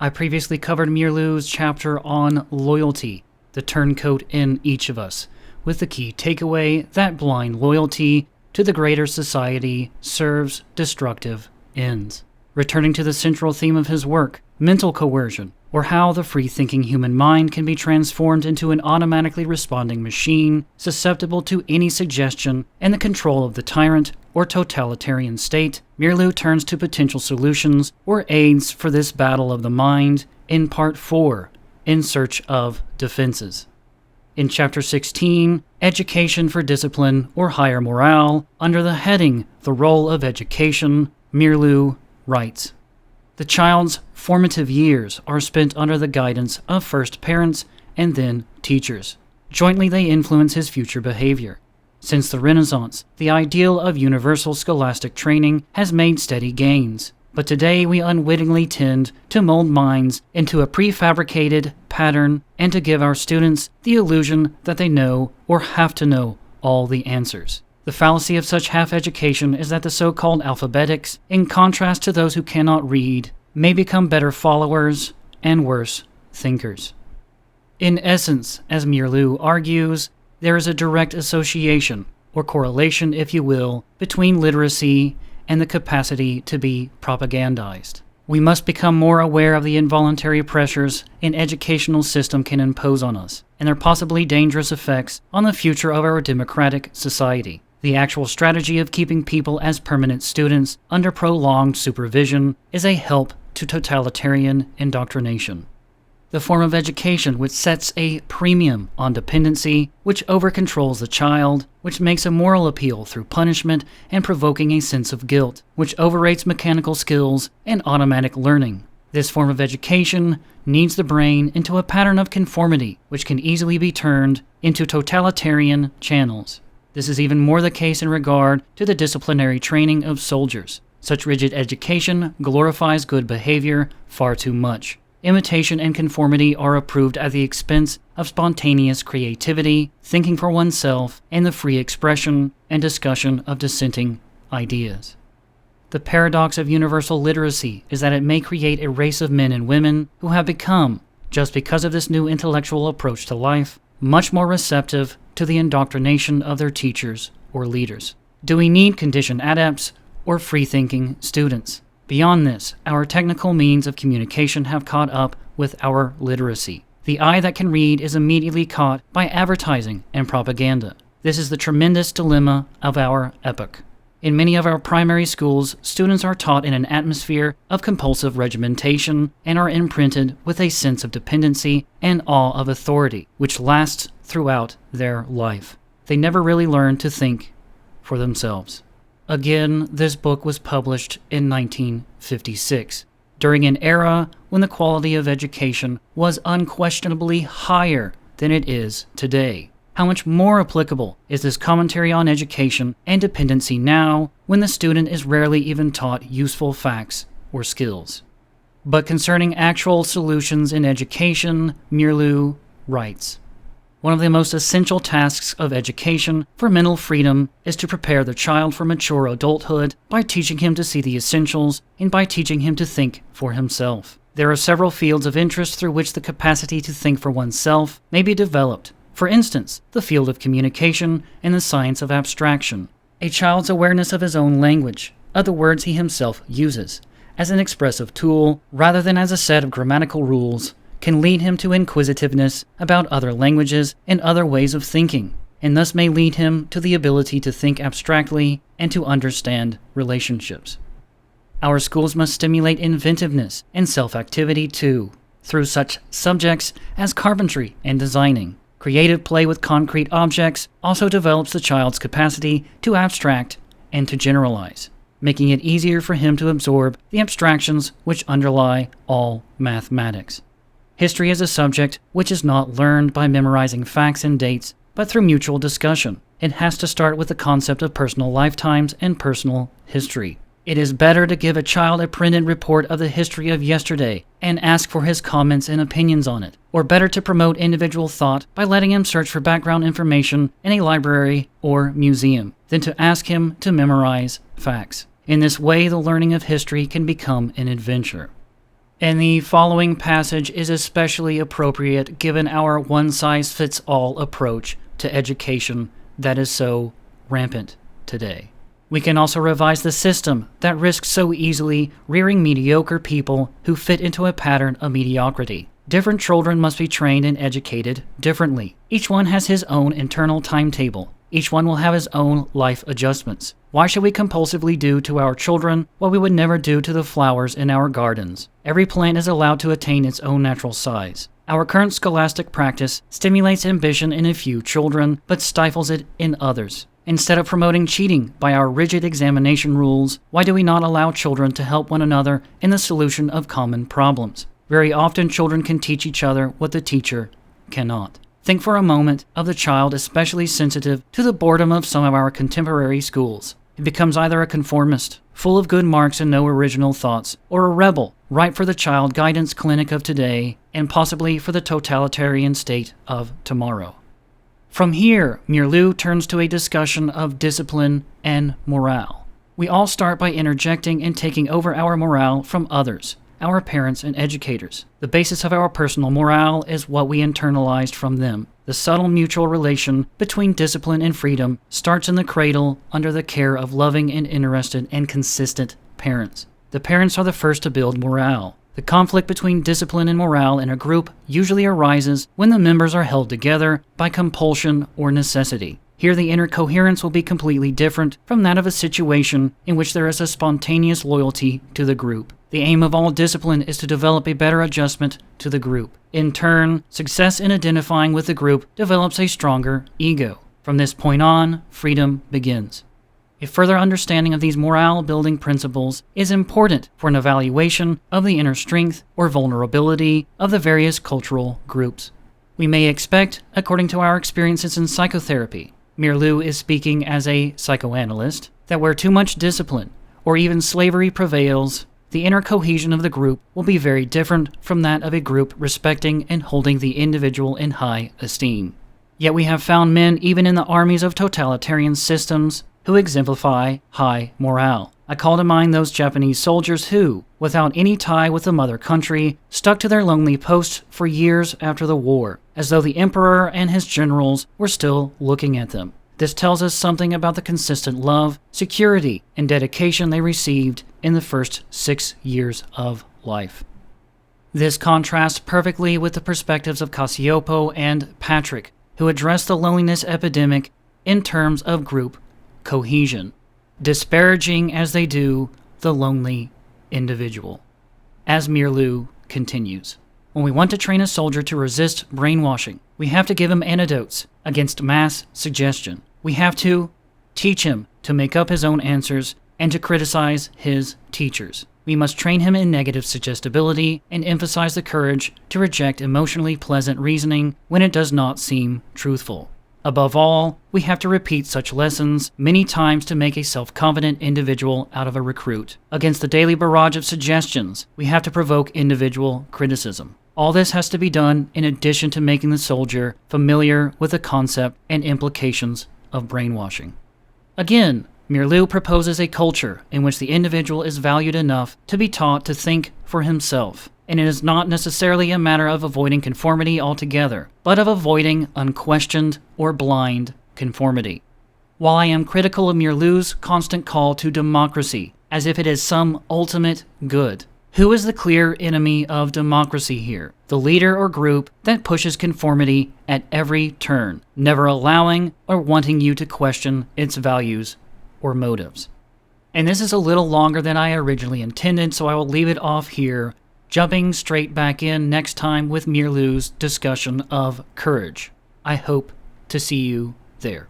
I previously covered Meerloo's chapter on loyalty, the turncoat in each of us, with the key takeaway that blind loyalty to the greater society serves destructive ends. Returning to the central theme of his work, mental coercion, or how the free-thinking human mind can be transformed into an automatically responding machine susceptible to any suggestion and the control of the tyrant or totalitarian state, Meerloo turns to potential solutions or aids for this battle of the mind in Part 4, In Search of Defenses. In Chapter 16, Education for Discipline or Higher Morale, under the heading The Role of Education, Meerloo writes, "The child's formative years are spent under the guidance of first parents and then teachers. Jointly they influence his future behavior. Since the Renaissance, the ideal of universal scholastic training has made steady gains, but today we unwittingly tend to mold minds into a prefabricated pattern and to give our students the illusion that they know or have to know all the answers. The fallacy of such half-education is that the so-called alphabetics, in contrast to those who cannot read, may become better followers and worse thinkers. In essence, as Meerloo argues, there is a direct association, or correlation if you will, between literacy and the capacity to be propagandized. We must become more aware of the involuntary pressures an educational system can impose on us, and their possibly dangerous effects on the future of our democratic society. The actual strategy of keeping people as permanent students under prolonged supervision is a help to totalitarian indoctrination. The form of education which sets a premium on dependency, which over-controls the child, which makes a moral appeal through punishment and provoking a sense of guilt, which overrates mechanical skills and automatic learning. This form of education kneads the brain into a pattern of conformity, which can easily be turned into totalitarian channels. This is even more the case in regard to the disciplinary training of soldiers. Such rigid education glorifies good behavior far too much. Imitation and conformity are approved at the expense of spontaneous creativity, thinking for oneself, and the free expression and discussion of dissenting ideas. The paradox of universal literacy is that it may create a race of men and women who have become, just because of this new intellectual approach to life, much more receptive to the indoctrination of their teachers or leaders. Do we need conditioned adepts or free-thinking students? Beyond this, our technical means of communication have caught up with our literacy. The eye that can read is immediately caught by advertising and propaganda. This is the tremendous dilemma of our epoch. In many of our primary schools, students are taught in an atmosphere of compulsive regimentation and are imprinted with a sense of dependency and awe of authority, which lasts throughout their life. They never really learn to think for themselves. Again, this book was published in 1956, during an era when the quality of education was unquestionably higher than it is today. How much more applicable is this commentary on education and dependency now, when the student is rarely even taught useful facts or skills? But concerning actual solutions in education, Meerloo writes, "One of the most essential tasks of education for mental freedom is to prepare the child for mature adulthood by teaching him to see the essentials and by teaching him to think for himself. There are several fields of interest through which the capacity to think for oneself may be developed. For instance, the field of communication and the science of abstraction. A child's awareness of his own language, of the words he himself uses, as an expressive tool rather than as a set of grammatical rules, can lead him to inquisitiveness about other languages and other ways of thinking, and thus may lead him to the ability to think abstractly and to understand relationships. Our schools must stimulate inventiveness and self-activity too, through such subjects as carpentry and designing. Creative play with concrete objects also develops the child's capacity to abstract and to generalize, making it easier for him to absorb the abstractions which underlie all mathematics. History is a subject which is not learned by memorizing facts and dates, but through mutual discussion. It has to start with the concept of personal lifetimes and personal history. It is better to give a child a printed report of the history of yesterday and ask for his comments and opinions on it, or better to promote individual thought by letting him search for background information in a library or museum, than to ask him to memorize facts. In this way, the learning of history can become an adventure. And the following passage is especially appropriate given our one-size-fits-all approach to education that is so rampant today. We can also revise the system that risks so easily rearing mediocre people who fit into a pattern of mediocrity. Different children must be trained and educated differently. Each one has his own internal timetable. Each one will have his own life adjustments. Why should we compulsively do to our children what we would never do to the flowers in our gardens? Every plant is allowed to attain its own natural size. Our current scholastic practice stimulates ambition in a few children, but stifles it in others. Instead of promoting cheating by our rigid examination rules, why do we not allow children to help one another in the solution of common problems? Very often, children can teach each other what the teacher cannot. Think for a moment of the child especially sensitive to the boredom of some of our contemporary schools. It becomes either a conformist, full of good marks and no original thoughts, or a rebel, ripe for the child guidance clinic of today, and possibly for the totalitarian state of tomorrow. From here, Meerloo turns to a discussion of discipline and morale. We all start by interjecting and taking over our morale from others, our parents and educators. The basis of our personal morale is what we internalized from them. The subtle mutual relation between discipline and freedom starts in the cradle under the care of loving and interested and consistent parents. The parents are the first to build morale. The conflict between discipline and morale in a group usually arises when the members are held together by compulsion or necessity. Here the inner coherence will be completely different from that of a situation in which there is a spontaneous loyalty to the group. The aim of all discipline is to develop a better adjustment to the group. In turn, success in identifying with the group develops a stronger ego. From this point on, freedom begins. A further understanding of these morale-building principles is important for an evaluation of the inner strength or vulnerability of the various cultural groups. We may expect, according to our experiences in psychotherapy, Meerloo is speaking as a psychoanalyst, that where too much discipline or even slavery prevails, the inner cohesion of the group will be very different from that of a group respecting and holding the individual in high esteem. Yet we have found men even in the armies of totalitarian systems who exemplify high morale. I call to mind those Japanese soldiers who, without any tie with the mother country, stuck to their lonely posts for years after the war, as though the emperor and his generals were still looking at them. This tells us something about the consistent love, security, and dedication they received in the first 6 years of life. This contrasts perfectly with the perspectives of Cassioppo and Patrick, who address the loneliness epidemic in terms of group cohesion, disparaging as they do the lonely individual. As Meerloo continues, when we want to train a soldier to resist brainwashing, we have to give him antidotes against mass suggestion. We have to teach him to make up his own answers and to criticize his teachers. We must train him in negative suggestibility and emphasize the courage to reject emotionally pleasant reasoning when it does not seem truthful. Above all, we have to repeat such lessons many times to make a self-confident individual out of a recruit. Against the daily barrage of suggestions, we have to provoke individual criticism. All this has to be done in addition to making the soldier familiar with the concept and implications of brainwashing. Again, Meerloo proposes a culture in which the individual is valued enough to be taught to think for himself. And it is not necessarily a matter of avoiding conformity altogether, but of avoiding unquestioned or blind conformity. While I am critical of Meerloo's constant call to democracy, as if it is some ultimate good, who is the clear enemy of democracy here? The leader or group that pushes conformity at every turn, never allowing or wanting you to question its values or motives. And this is a little longer than I originally intended, so I will leave it off here, jumping straight back in next time with Meerloo's discussion of courage. I hope to see you there.